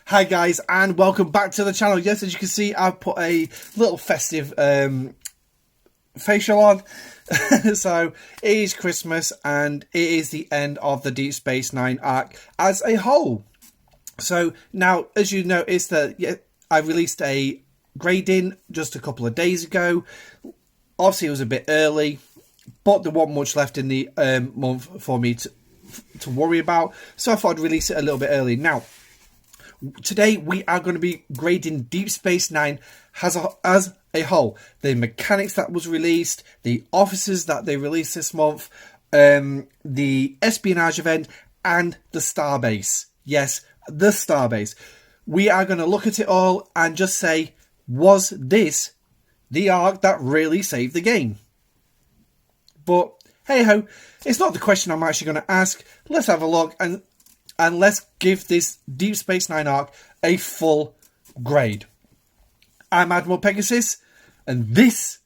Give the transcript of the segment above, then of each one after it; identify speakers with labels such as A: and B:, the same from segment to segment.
A: Hi guys, and welcome back to the channel. Yes, as you can see, I've put a little festive facial on. So it is Christmas and it is the end of the Deep Space Nine arc as a whole. So now, as you noticed, that I released a grading just a couple of days ago. Obviously it was a bit early, but there wasn't much left in the month for me to worry about, so I thought I'd release it a little bit early. Now today we are going to be grading Deep Space Nine as a whole. The mechanics that was released, the officers that they released this month, the espionage event, and the Starbase. Yes, the Starbase. We are going to look at it all and just say, was this the arc that really saved the game? But hey ho, it's not the question I'm actually going to ask. Let's have a look and let's give this Deep Space Nine arc a full grade. I'm Admiral Pegasus, and this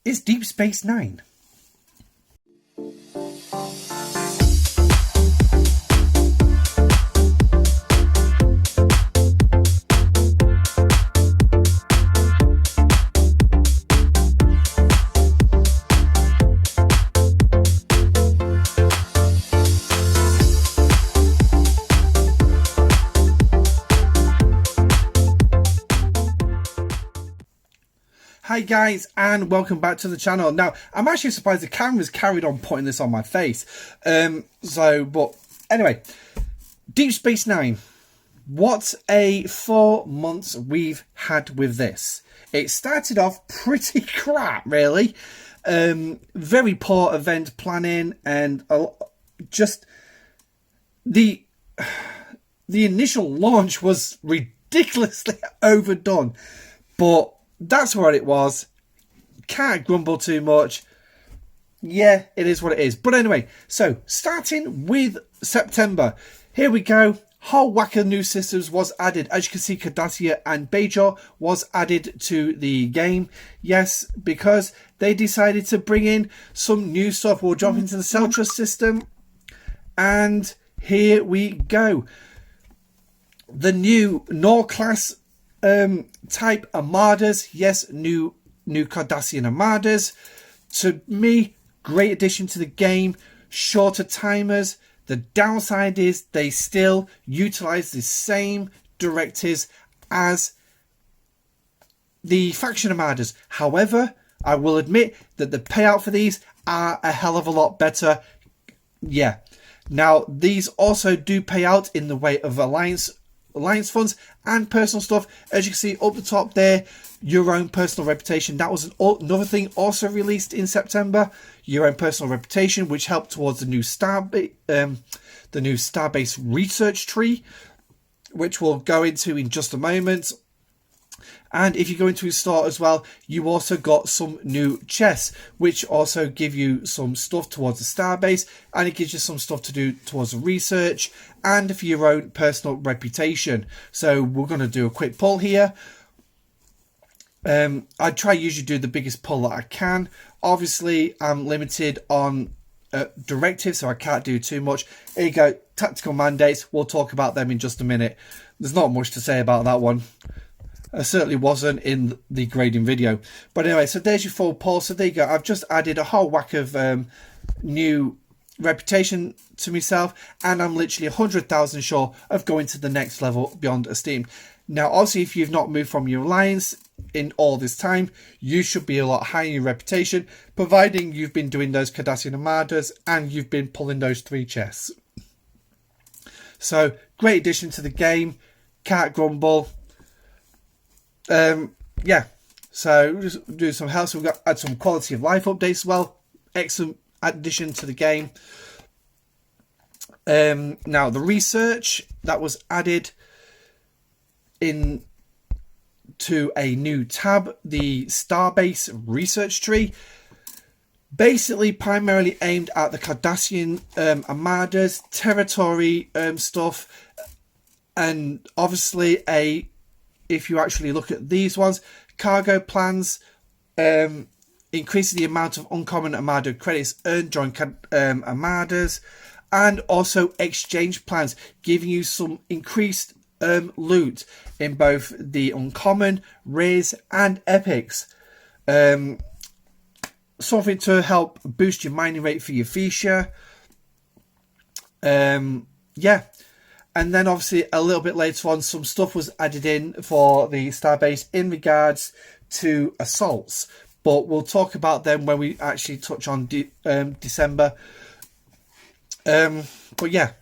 A: is Deep Space Nine. Hi guys, and welcome back to the channel. Now, I'm actually surprised the camera's carried on putting this on my face. But anyway, Deep Space Nine. What a 4 months we've had with this. It started off pretty crap, really. Very poor event planning, and just the initial launch was ridiculously overdone. But that's what it was. Can't grumble too much. Yeah, it is what it is. But anyway, so starting with September, here we go. Whole whack of new systems was added. As you can see, Cardassia and Bajor was added to the game. Yes, because they decided to bring in some new stuff. We'll jump into the Celtra system. And here we go. The new Nor class type armadas. Yes, new Cardassian armadas. To me, great addition to the game. Shorter timers. The downside is they still utilize the same directives as the faction armadas. However, I will admit that the payout for these are a hell of a lot better. Yeah. Now, these also do pay out in the way of Alliance funds and personal stuff. As you can see up the top there, your own personal reputation. That was another thing also released in September. Your own personal reputation, which helped towards the new Starbase research tree, which we'll go into in just a moment. And if you go into a store as well, you also got some new chests, which also give you some stuff towards the Starbase, and it gives you some stuff to do towards the research and for your own personal reputation. So we're going to do a quick pull here. I try usually do the biggest pull that I can. Obviously, I'm limited on directives, so I can't do too much. Here you go, tactical mandates. We'll talk about them in just a minute. There's not much to say about that one. I certainly wasn't in the grading video. But anyway, so there's your full pull. So there you go. I've just added a whole whack of new reputation to myself, and I'm literally 100,000 short of going to the next level beyond esteem. Now, obviously, if you've not moved from your alliance in all this time, you should be a lot higher in your reputation, providing you've been doing those Cardassian armadas and you've been pulling those 3 chests. So, great addition to the game. Can't grumble. Yeah, so just do some help. So we've got add some quality of life updates as well. Excellent addition to the game. Now the research that was added in to a new tab, the Starbase research tree, basically primarily aimed at the Cardassian armadas, territory stuff, and obviously if you actually look at these ones, cargo plans, increasing the amount of uncommon armada credits earned during armadas, and also exchange plans, giving you some increased loot in both the uncommon, rares, and epics. Something to help boost your mining rate for your fuchsia. Yeah. And then obviously a little bit later on, some stuff was added in for the Starbase in regards to assaults. But we'll talk about them when we actually touch on December. But yeah.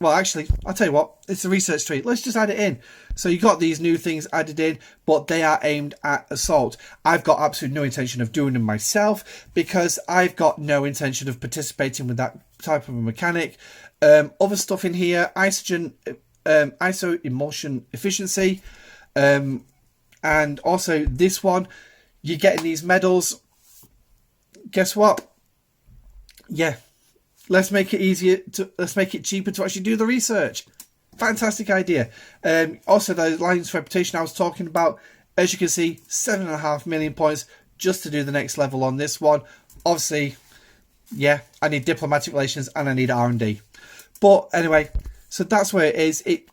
A: Well, actually, I'll tell you what. It's a research tree. Let's just add it in. So you got these new things added in, but they are aimed at assault. I've got absolutely no intention of doing them myself because I've got no intention of participating with that type of a mechanic. Other stuff in here, ISO emulsion efficiency, and also this one, you're getting these medals. Guess what? Yeah, let's make it cheaper to actually do the research. Fantastic idea. Also, the Alliance reputation I was talking about, as you can see, 7.5 million points just to do the next level on this one. Obviously, yeah, I need diplomatic relations and I need R&D. But anyway, so that's where it is. It's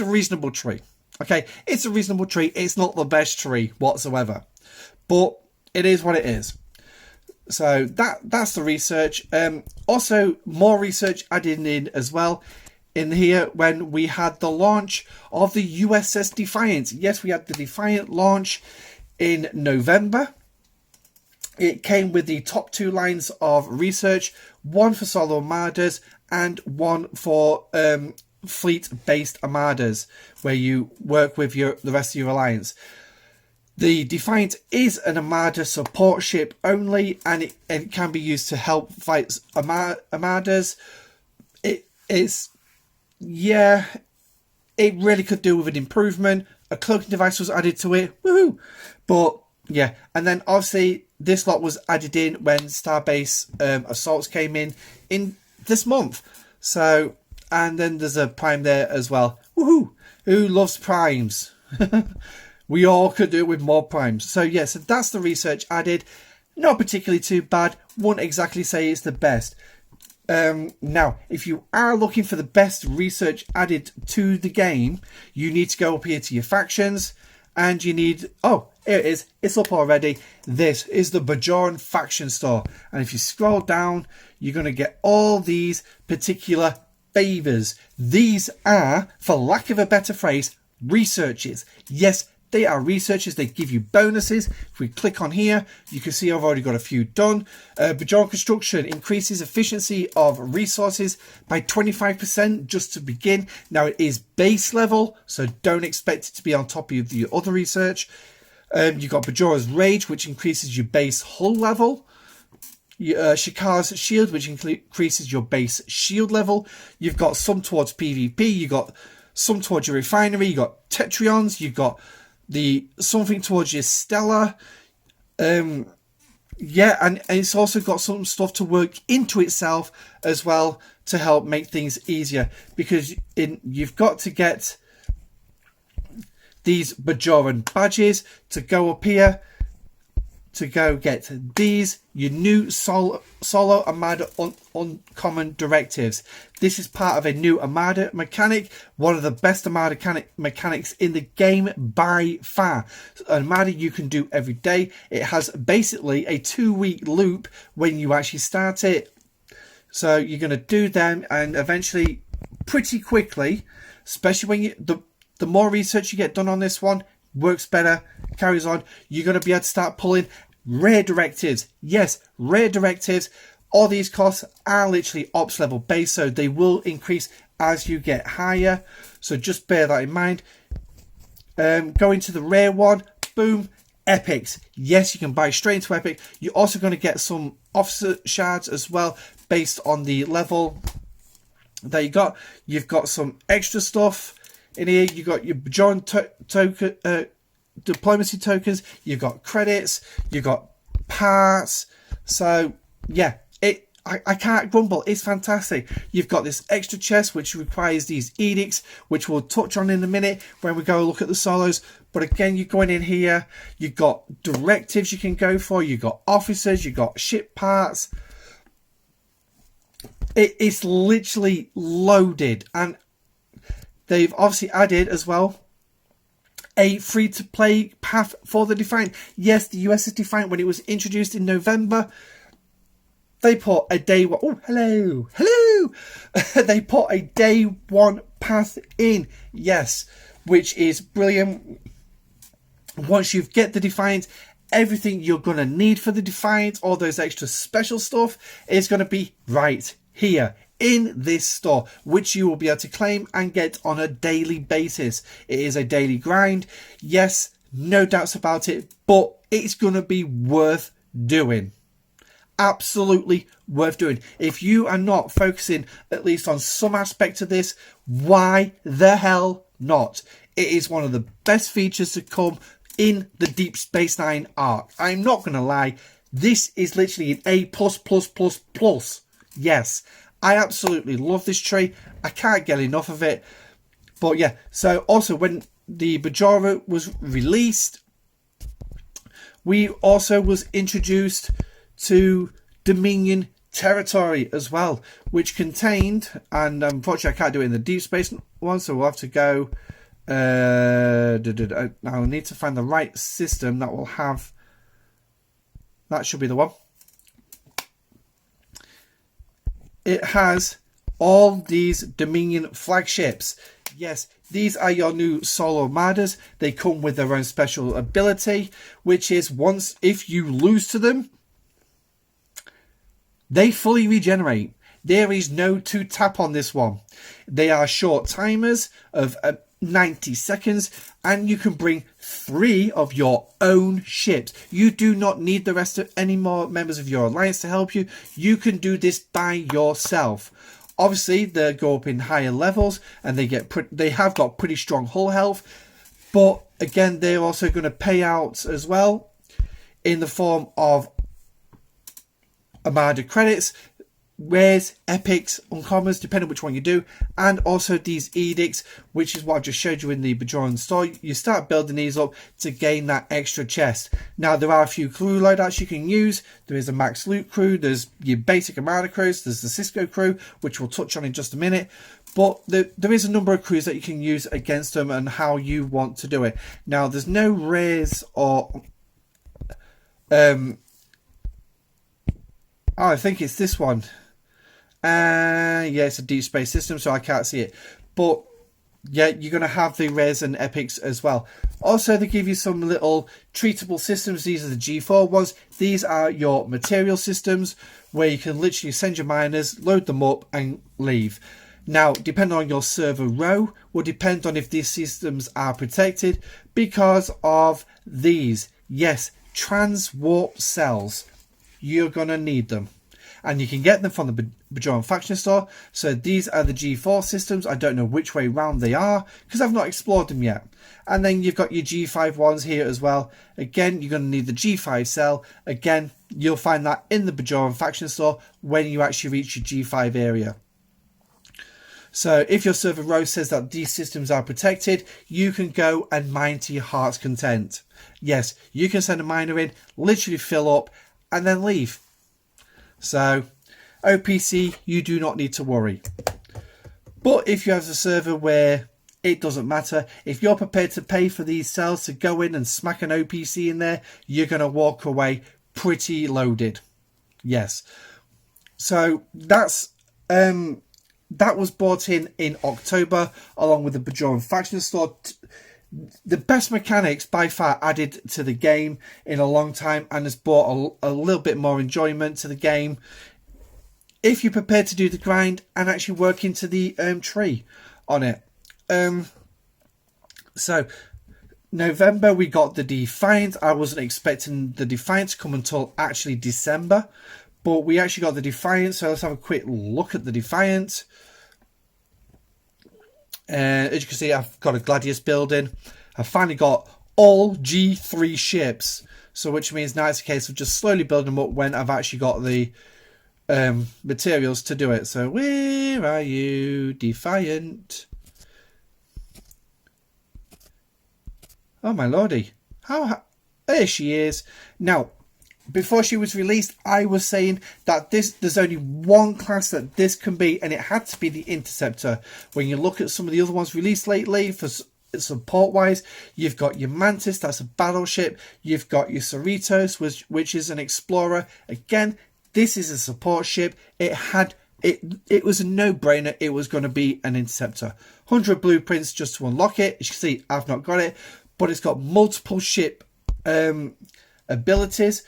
A: a reasonable tree. Okay, it's a reasonable tree. It's not the best tree whatsoever, but it is what it is. So that's the research. Also, more research added in as well in here when we had the launch of the USS Defiant. Yes, we had the Defiant launch in November. It came with the top 2 lines of research, one for solo armadas and one for fleet-based armadas, where you work with the rest of your alliance. The Defiant is an armada support ship only, and it can be used to help fight armadas. It really could do with an improvement. A cloaking device was added to it. Woohoo! But yeah, and then obviously this lot was added in when Starbase assaults came in this month. So, and then there's a prime there as well. Woohoo! Who loves primes? We all could do it with more primes. So yeah, so that's the research added. Not particularly too bad. Wouldn't exactly say it's the best. Now, if you are looking for the best research added to the game, you need to go up here to your factions, and you need... Oh, here it is. It's up already. This is the Bajoran faction store. And if you scroll down, you're going to get all these particular favours. These are, for lack of a better phrase, researches. Yes, they are researches. They give you bonuses. If we click on here, you can see I've already got a few done. Bajoran construction increases efficiency of resources by 25% just to begin. Now, it is base level, so don't expect it to be on top of the other research. You've got Bajora's Rage, which increases your base hull level. Shikar's Shield, which increases your base shield level. You've got some towards PvP. You've got some towards your refinery. You've got Tetrions. You've got something towards your Stellar. Yeah, and it's also got some stuff to work into itself as well to help make things easier. Because you've got to get these Bajoran badges to go up here to go get these, your new solo Armada uncommon directives. This is part of a new Armada mechanic, one of the best Armada mechanics in the game by far. An Armada you can do every day. It has basically a 2-week loop when you actually start it. So you're going to do them, and eventually, pretty quickly, especially when the more research you get done on this one, works better, carries on, you're going to be able to start pulling rare directives. Yes, rare directives. All these costs are literally ops level based, so they will increase as you get higher. So just bear that in mind. Going to the rare one, boom, epics. Yes, you can buy straight into epic. You're also going to get some officer shards as well based on the level that you got. You've got some extra stuff in here. You've got your Bajoran token, diplomacy tokens. You've got credits. You've got parts. So yeah, I can't grumble. It's fantastic. You've got this extra chest which requires these edicts, which we'll touch on in a minute when we go look at the solos. But again, you're going in here. You've got directives you can go for. You've got officers. You've got ship parts. It's literally loaded, and they've obviously added as well a free-to-play path for the Defiant. Yes, the USS Defiant, when it was introduced in November, they put a day one. Oh, hello. They put a day one path in. Yes, which is brilliant. Once you get the Defiant, everything you're going to need for the Defiant, all those extra special stuff, is going to be right here in this store, which you will be able to claim and get on a daily basis. It is a daily grind. Yes, no doubts about it, but it's going to be worth doing. Absolutely worth doing. If you are not focusing at least on some aspect of this, why the hell not? It is one of the best features to come in the Deep Space Nine arc. I'm not going to lie, this is literally an A++++. Yes, I absolutely love this tree. I can't get enough of it. But yeah, so also when the Bajora was released, we also was introduced to Dominion territory as well, which contained, and unfortunately I can't do it in the Deep Space one, so we'll have to go I'll need to find the right system that will have, that should be the one. It has all these Dominion flagships. Yes, these are your new solo armadas. They come with their own special ability, which is once, if you lose to them, they fully regenerate. There is no 2-tap on this one. They are short timers of 90 seconds, and you can bring 3 of your own ships. You do not need the rest of any more members of your alliance to help you. You can do this by yourself. Obviously, they go up in higher levels, and they have got pretty strong hull health. But again, they're also going to pay out as well in the form of Armada credits, rares, epics, uncommons, depending on which one you do, and also these edicts, which is what I've just showed you in the Bajoran store. You start building these up to gain that extra chest. Now, there are a few crew loadouts you can use. There is a max loot crew, there's your basic Armada crews, there's the Cisco crew, which we'll touch on in just a minute. But there is a number of crews that you can use against them and how you want to do it. Now, there's no rares or I think it's this one. Yeah, it's a Deep Space system, so I can't see it. But yeah, you're going to have the rares and epics as well. Also, they give you some little treatable systems. These are the G4 ones. These are your material systems, where you can literally send your miners, load them up, and leave. Now, depending on your server row, will depend on if these systems are protected because of these. Yes, transwarp cells. You're going to need them. And you can get them from the Bajoran Faction store. So these are the G4 systems. I don't know which way round they are because I've not explored them yet. And then you've got your G5 ones here as well. Again, you're going to need the G5 cell. Again, you'll find that in the Bajoran Faction store when you actually reach your G5 area. So if your server row says that these systems are protected, you can go and mine to your heart's content. Yes, you can send a miner in, literally fill up, and then leave. So, OPC, you do not need to worry. But if you have a server where it doesn't matter, if you're prepared to pay for these cells to go in and smack an OPC in there, you're going to walk away pretty loaded. Yes. So, that was brought in October, along with the Bajoran Faction store. The best mechanics by far added to the game in a long time, and has brought a little bit more enjoyment to the game if you're prepared to do the grind and actually work into the tree on it. So November we got the Defiant. I wasn't expecting the Defiant to come until actually December, but we actually got the Defiant. So let's have a quick look at the Defiant. As you can see, I've got a Gladius building. I've finally got all G3 ships, so which means now it's a case of just slowly building them up when I've actually got the materials to do it. So where are you, Defiant? Oh my lordy, how there she is. Now before she was released, I was saying that there's only one class that this can be, and it had to be the Interceptor. When you look at some of the other ones released lately for support wise, you've got your Mantis, that's a battleship. You've got your Cerritos, which is an explorer. Again, this is a support ship. It was a no-brainer. It was going to be an Interceptor. 100 blueprints just to unlock it. As you can see, I've not got it, but it's got multiple ship abilities.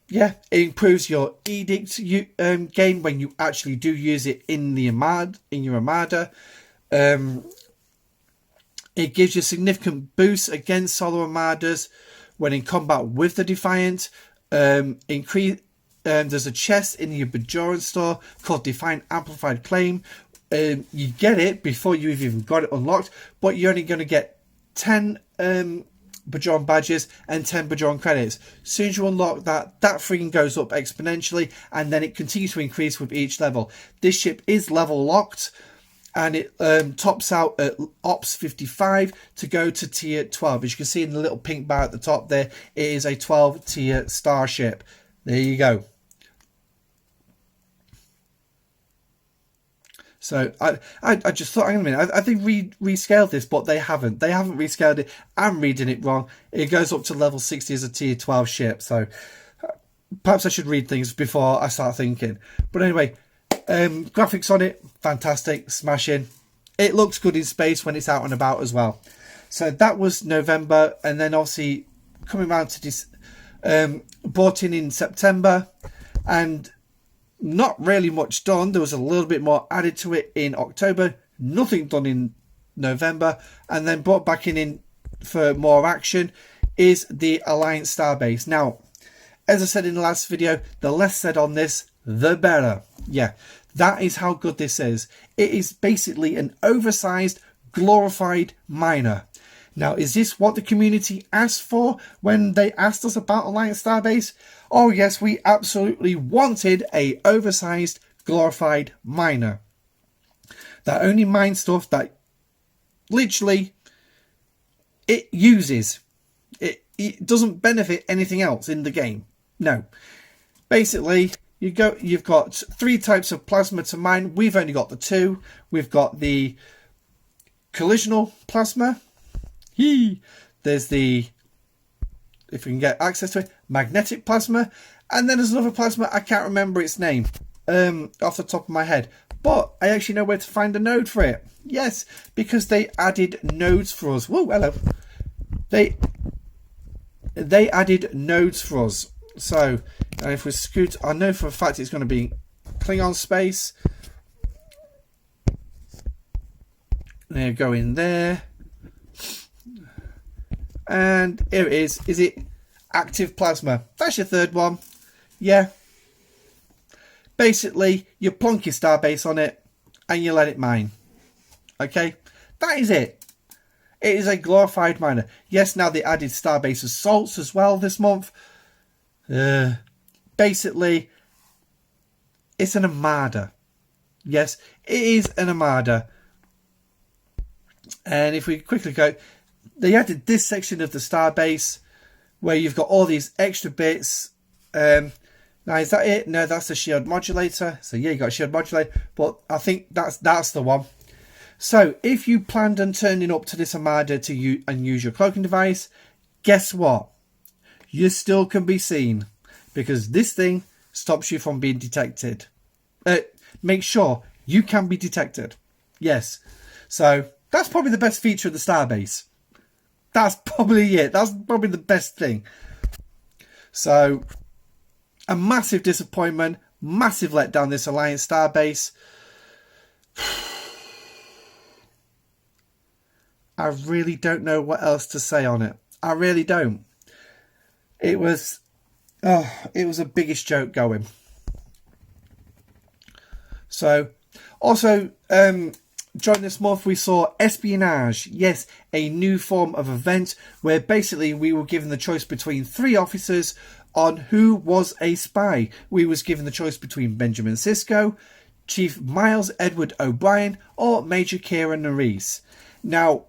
A: Yeah, it improves your edict gain when you actually do use it in the your armada. It gives you significant boosts against solo armadas when in combat with the Defiant. There's a chest in your Bajoran store called Defiant Amplified Claim. You get it before you've even got it unlocked, but you're only going to get 10 Bajoran badges and 10 Bajoran credits. As soon as you unlock that freaking goes up exponentially, and then it continues to increase with each level. This ship is level locked, and it tops out at Ops 55 to go to tier 12. As you can see in the little pink bar at the top there, it is a 12 tier starship. There you go. So I just thought, hang on a minute, I think rescaled this, but they haven't. They haven't rescaled it. I'm reading it wrong. It goes up to level 60 as a tier 12 ship. So perhaps I should read things before I start thinking. But anyway, graphics on it, fantastic, smashing. It looks good in space when it's out and about as well. So that was November, and then obviously coming around to this, bought in September, and not really much done. There was a little bit more added to it in October, nothing done in November, and then brought back in for more action is the Alliance Stabase. Now, as I said in the last video, the less said on this, the better. Yeah, that is how good this is. It is basically an oversized, glorified miner. Now, is this what the community asked for when they asked us about Alliance Stabase? Oh yes, we absolutely wanted a oversized, glorified miner that only mines stuff that literally it uses. It doesn't benefit anything else in the game. No. Basically, you've got 3 types of plasma to mine. We've only got the 2. We've got the collisional plasma. There's the, if we can get access to it, magnetic plasma, and then there's another plasma, I can't remember its name off the top of my head, but I actually know where to find a node for it. Yes, because they added nodes for us. Whoa, hello. They added nodes for us. So, and if we scoot, I know for a fact it's going to be Klingon space. There, go in there. And here it is. Is it active plasma? That's your 3rd one. Yeah. Basically, you plonk your starbase on it and you let it mine. Okay? That is it. It is a glorified miner. Yes, now they added starbase assaults as well this month. Basically, it's an armada. Yes, it is an armada. And if we quickly go, they added this section of the starbase where you've got all these extra bits. Now, is that it? No, that's the shield modulator. So yeah, you got a shield modulator, but I think that's the one. So if you planned on turning up to this armada to use your cloaking device, guess what? You still can be seen, because this thing stops you from being detected. Make sure you can be detected. Yes. So that's probably the best feature of the starbase. That's probably it. That's probably the best thing. So, a massive disappointment, massive letdown, this Alliance Stabase. I really don't know what else to say on it. I really don't. It was a biggest joke going. So, also, during this month we saw espionage. Yes, a new form of event where basically we were given the choice between 3 officers on who was a spy. We was given the choice between Benjamin Sisko, Chief Miles Edward O'Brien, or Major Kira Nerys. Now,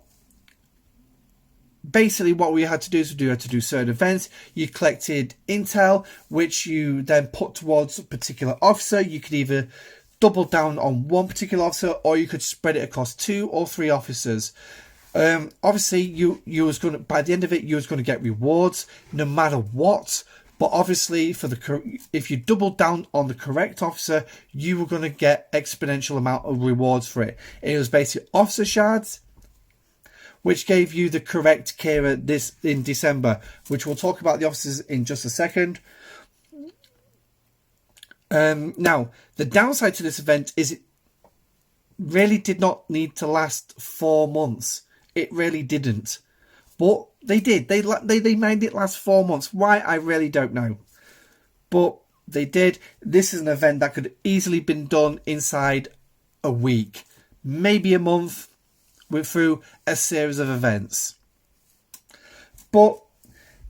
A: basically what we had to do is we had to do certain events. You collected intel, which you then put towards a particular officer. You could either double down on one particular officer, or you could spread it across 2 or 3 officers. Obviously, you was going to, by the end of it, you was going to get rewards no matter what. But obviously, if you doubled down on the correct officer, you were going to get exponential amount of rewards for it. It was basically officer shards, which gave you the correct Kira in December, which we'll talk about the officers in just a second. Now, the downside to this event is it really did not need to last 4 months. It really didn't. But they did. They made it last 4 months. Why, I really don't know. But they did. This is an event that could easily been done inside a week. Maybe a month through a series of events. But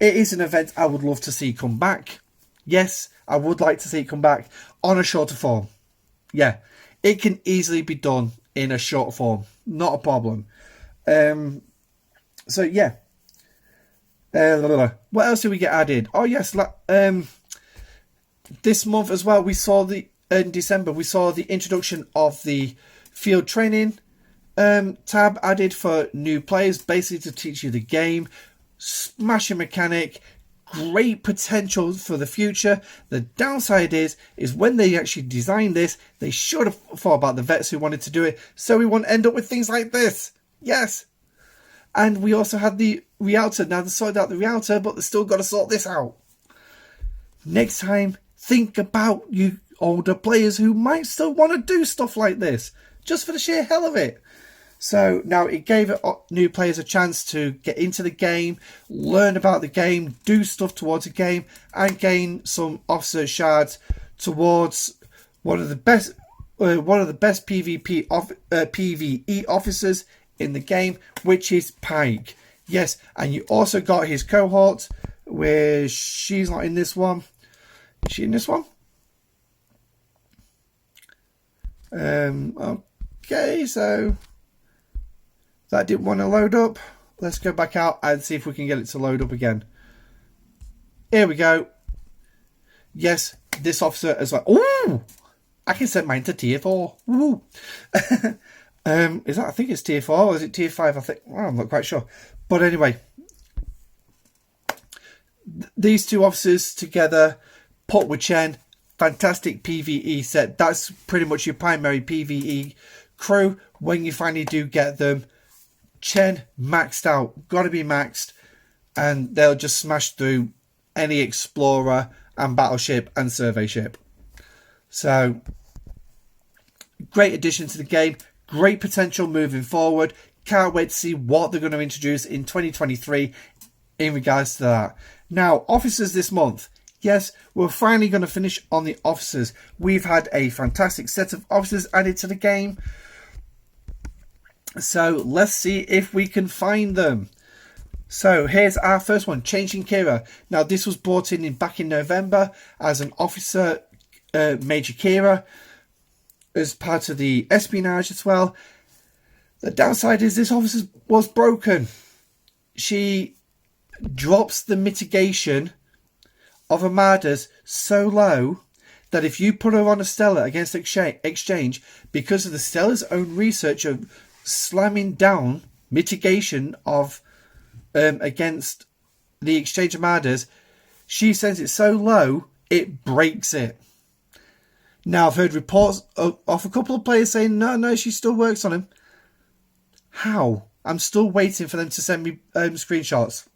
A: it is an event I would love to see come back. Yes, I would like to see it come back on a shorter form. Yeah, it can easily be done in a short form. Not a problem. So yeah. What else did we get added? Oh yes, this month as well, we saw in December, we saw the introduction of the field training tab added for new players, basically to teach you the game. Smashing mechanic, great potential for the future. The downside is when they actually designed this, they should have thought about the vets who wanted to do it, so we won't end up with things like this. Yes. And we also had the Realtor. Now they sorted out the Realtor, but they still got to sort this out. Next time, think about you older players who might still want to do stuff like this, just for the sheer hell of it. So now it gave new players a chance to get into the game, learn about the game, do stuff towards the game, and gain some officer shards towards one of the best PvE officers in the game, which is Pike. Yes, and you also got his cohort, where she's not in this one. Is she in this one? Okay, so that didn't want to load up. Let's go back out and see if we can get it to load up again. Here we go. Yes, this officer is like, ooh, I can set mine to tier 4. Ooh. Is that? I think it's tier 4, or is it tier 5? I think. Well, I'm not quite sure. But anyway, these two officers together, put with Chen, fantastic PvE set. That's pretty much your primary PvE crew when you finally do get them. Chen maxed out, got to be maxed, and they'll just smash through any explorer and battleship and survey ship. So, great addition to the game. Great potential moving forward. Can't wait to see what they're going to introduce in 2023 in regards to that. Now, officers this month. Yes, we're finally going to finish on the officers. We've had a fantastic set of officers added to the game. So, let's see if we can find them. So, here's our first one, Changing Kira. Now, this was brought in back in November as an officer, Major Kira, as part of the espionage as well. The downside is this officer was broken. She drops the mitigation of armadas so low that if you put her on a Stella against exchange, because of the Stella's own research of slamming down mitigation of against the exchange armadas, she sends it so low it breaks it. Now, I've heard reports of a couple of players saying, no, she still works on him. How? I'm still waiting for them to send me screenshots.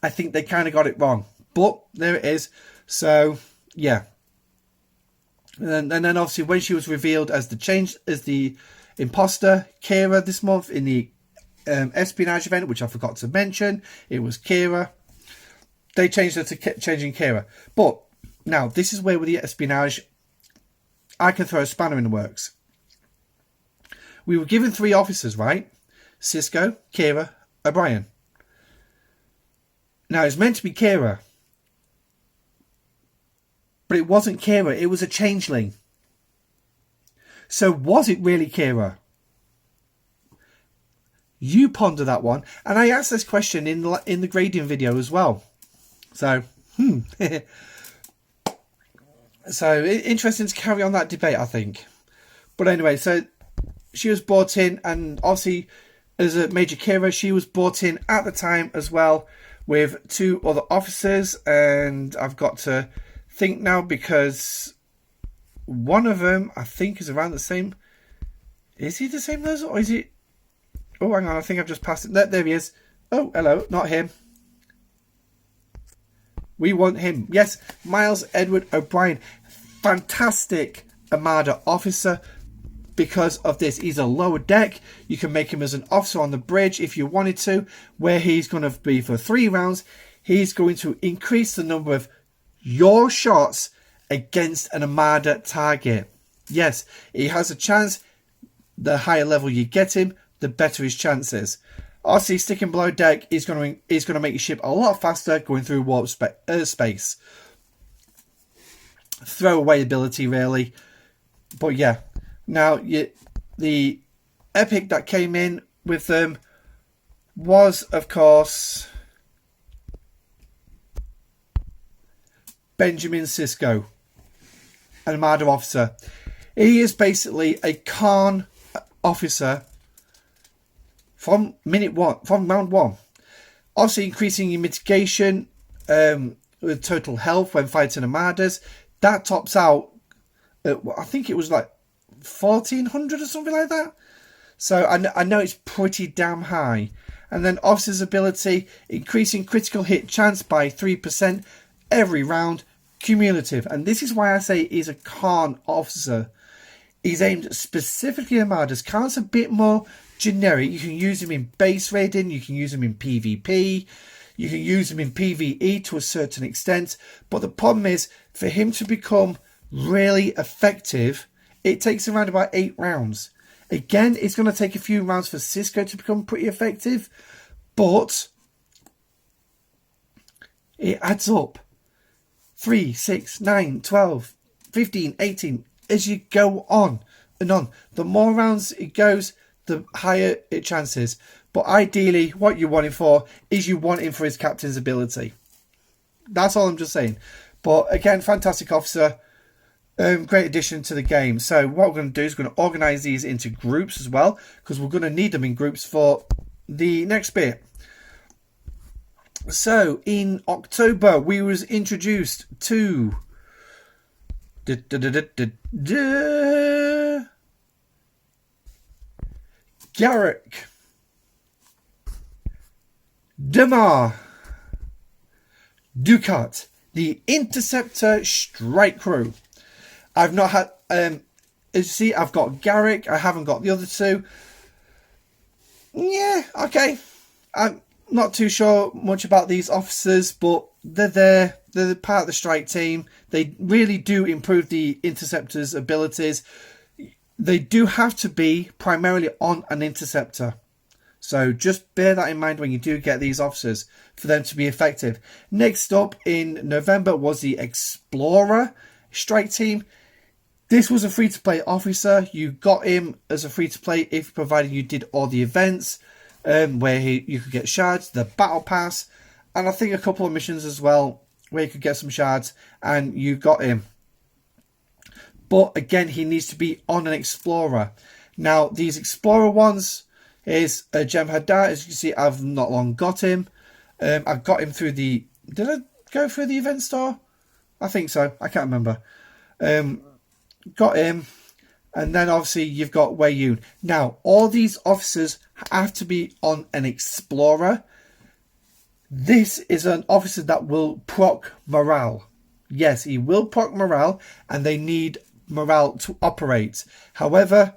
A: I think they kind of got it wrong. But there it is. So, yeah. And then obviously when she was revealed as the imposter, Kira, this month in the espionage event, which I forgot to mention, it was Kira. They changed her to Changing Kira. But now, this is where with the espionage, I can throw a spanner in the works. We were given 3 officers, right? Cisco, Kira, O'Brien. Now, it's meant to be Kira. But it wasn't Kira, it was a changeling. So, was it really Kira? you ponder that one. And I asked this question in the grading video as well. So, so interesting to carry on that debate, I think. But anyway, so she was brought in, and obviously as a Major Kira, she was brought in at the time as well with 2 other officers. And I've got to think now, because one of them I think is around the same. Is he the same as, or is he? Oh, hang on, I think I've just passed it. There he is. Oh, hello, not him. We want him. Yes, Miles Edward O'Brien. Fantastic Armada officer because of this. He's a lower deck. You can make him as an officer on the bridge if you wanted to, where he's going to be for 3 rounds. He's going to increase the number of your shots against an Armada target. Yes, he has a chance. The higher level you get him, the better his chances. Obviously, sticking below deck is going to make your ship a lot faster going through warp space. Throwaway ability, really. But yeah, now the epic that came in with them was, of course, Benjamin Sisko, an Armada officer. He is basically a Khan officer from round 1. Obviously increasing your mitigation with total health when fighting Armadas. That tops out at, I think it was like 1400 or something like that. So I know it's pretty damn high. And then officer's ability, increasing critical hit chance by 3% every round, cumulative. And this is why I say he's a Khan officer. He's aimed specifically at Armadas. Khan's a bit more generic. You can use him in base raiding, you can use him in PvP, you can use him in PvE to a certain extent. But the problem is, for him to become really effective, it takes around about 8 rounds. Again, it's going to take a few rounds for Sisko to become pretty effective, but it adds up. 3, 6, 9, 12, 15, 18, as you go on and on. The more rounds it goes, the higher its chances. But ideally, what you want him for is you want him for his captain's ability. That's all I'm just saying. But again, fantastic officer. Great addition to the game. So what we're going to do is we're going to organise these into groups as well, because we're going to need them in groups for the next bit. So in October, we was introduced to Garrick, Damar, Ducat, the Interceptor Strike Crew. I've not had, as you see, I've got Garrick. I haven't got the other 2. Yeah, okay. I'm not too sure much about these officers, but they're there. They're part of the strike team. They really do improve the Interceptor's abilities. They do have to be primarily on an Interceptor. So just bear that in mind when you do get these officers for them to be effective. Next up in November was the Explorer Strike Team. This was a free-to-play officer. You got him as a free-to-play if provided you did all the events where you could get shards, the Battle Pass, and I think a couple of missions as well where you could get some shards, and you got him. But again, he needs to be on an Explorer. Now, these Explorer ones is Jem'Hadar. As you can see, I've not long got him. I've got him through the... Did I go through the event store? I think so. I can't remember. Got him. And then obviously you've got Wei Yun. Now, all these officers have to be on an Explorer. This is an officer that will proc morale. Yes, he will proc morale, and they need morale to operate. However,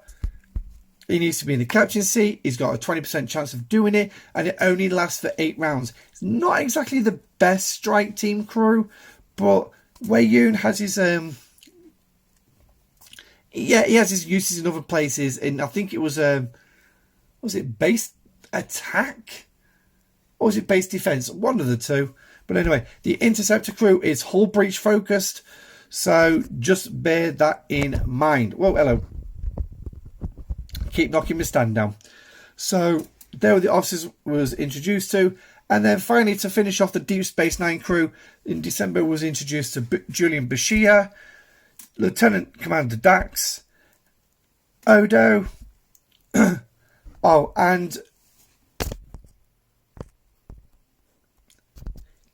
A: he needs to be in the captain's seat. He's got a 20% chance of doing it, and it only lasts for 8 rounds. It's not exactly the best strike team crew, but Wei Yun has his he has his uses in other places. And I think it was it base attack or was it base defense? One of the two. But anyway, the Interceptor crew is hull breach focused, so just bear that in mind. Whoa, hello. Keep knocking my stand down. So They were the officers was introduced to. And then finally, to finish off the Deep Space Nine crew, in December was introduced to Julian Bashir, Lieutenant Commander Dax, Odo, oh, and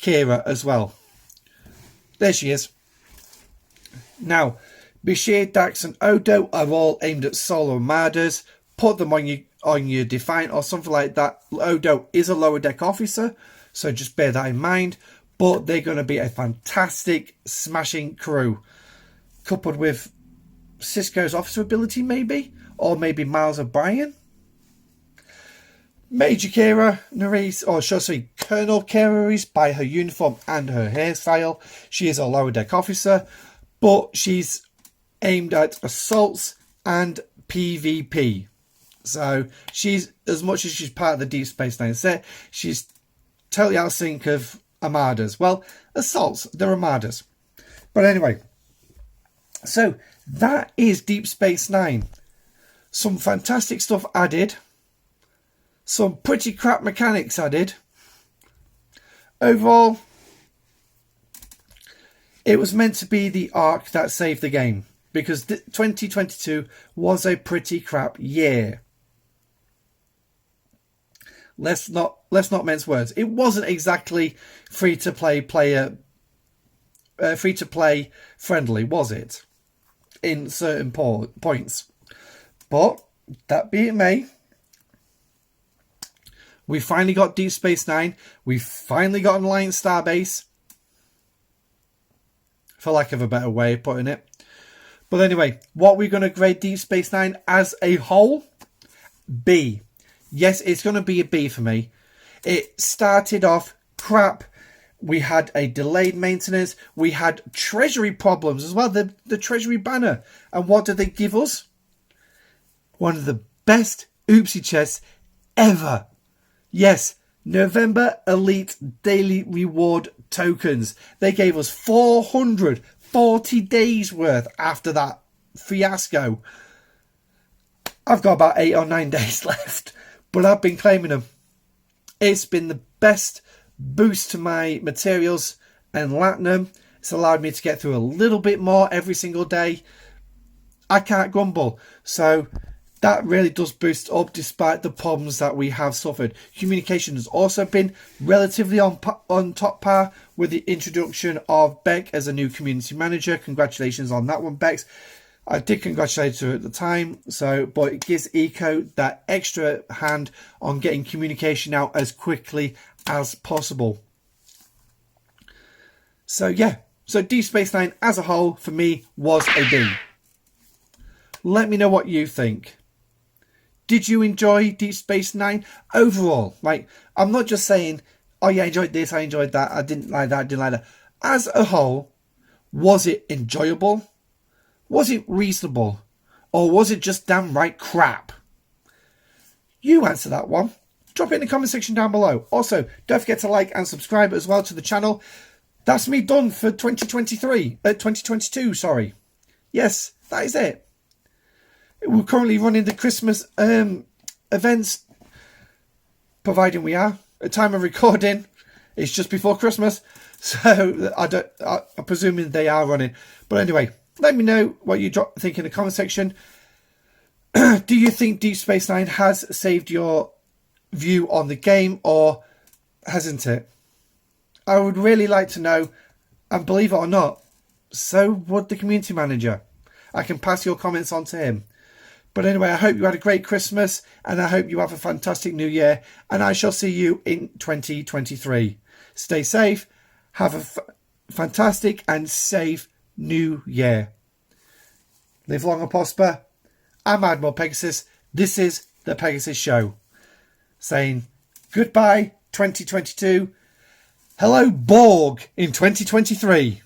A: Kira as well. There she is. Now, Bashir, Dax and Odo are all aimed at solo armadas. Put them on your Defiant or something like that. Odo is a lower deck officer, so just bear that in mind. But they're going to be a fantastic, smashing crew. Coupled with Cisco's officer ability, maybe? Or maybe Miles O'Brien? Major Kira Nerys, or shall I say Colonel Kira Nerys, by her uniform and her hairstyle. She is a lower deck officer, but she's aimed at assaults and PvP. So she's, as much as she's part of the Deep Space Nine set, she's totally out of sync of armadas. Well, assaults, they're armadas. But anyway, so that is Deep Space Nine. Some fantastic stuff added. Some pretty crap mechanics added. Overall, it was meant to be the arc that saved the game, because 2022 was a pretty crap year. Let's not mince words. It wasn't exactly free to play friendly, was it? In certain points. But that be it may, we finally got Deep Space Nine. We finally got an Alliance Stabase, for lack of a better way of putting it. But anyway, what we're going to grade Deep Space Nine as a whole? B. Yes, it's going to be a B for me. It started off crap. We had a delayed maintenance. We had treasury problems as well. The treasury banner. And what did they give us? One of the best oopsie chests ever. Yes, November Elite Daily Reward tokens. They gave us 440 days worth after that fiasco. I've got about 8 or 9 days left, but I've been claiming them. It's been the best boost to my materials and Latinum. It's allowed me to get through a little bit more every single day. I can't grumble. So that really does boost up despite the problems that we have suffered. Communication has also been relatively on top par with the introduction of Beck as a new community manager. Congratulations on that one, Bex. I did congratulate her at the time, but it gives Eco that extra hand on getting communication out as quickly as possible. So yeah, so Deep Space Nine as a whole for me was a B. Let me know what you think. Did you enjoy Deep Space Nine overall? Like, I'm not just saying, oh yeah, I enjoyed this, I enjoyed that, I didn't like that, I didn't like that. As a whole, was it enjoyable? Was it reasonable? Or was it just damn right crap? You answer that one. Drop it in the comment section down below. Also, don't forget to like and subscribe as well to the channel. That's me done for 2022, sorry. Yes, that is it. We're currently running the Christmas events, providing we are. At time of recording, it's just before Christmas, so I'm presuming they are running. But anyway, let me know what you think in the comment section. Do you think Deep Space Nine has saved your view on the game, or hasn't it? I would really like to know, and believe it or not, so would the community manager. I can pass your comments on to him. But anyway, I hope you had a great Christmas, and I hope you have a fantastic New Year, and I shall see you in 2023. Stay safe, have a fantastic and safe New Year. Live long and prosper. I'm Admiral Pegasus. This is the Pegasus Show. Saying goodbye 2022. Hello Borg in 2023.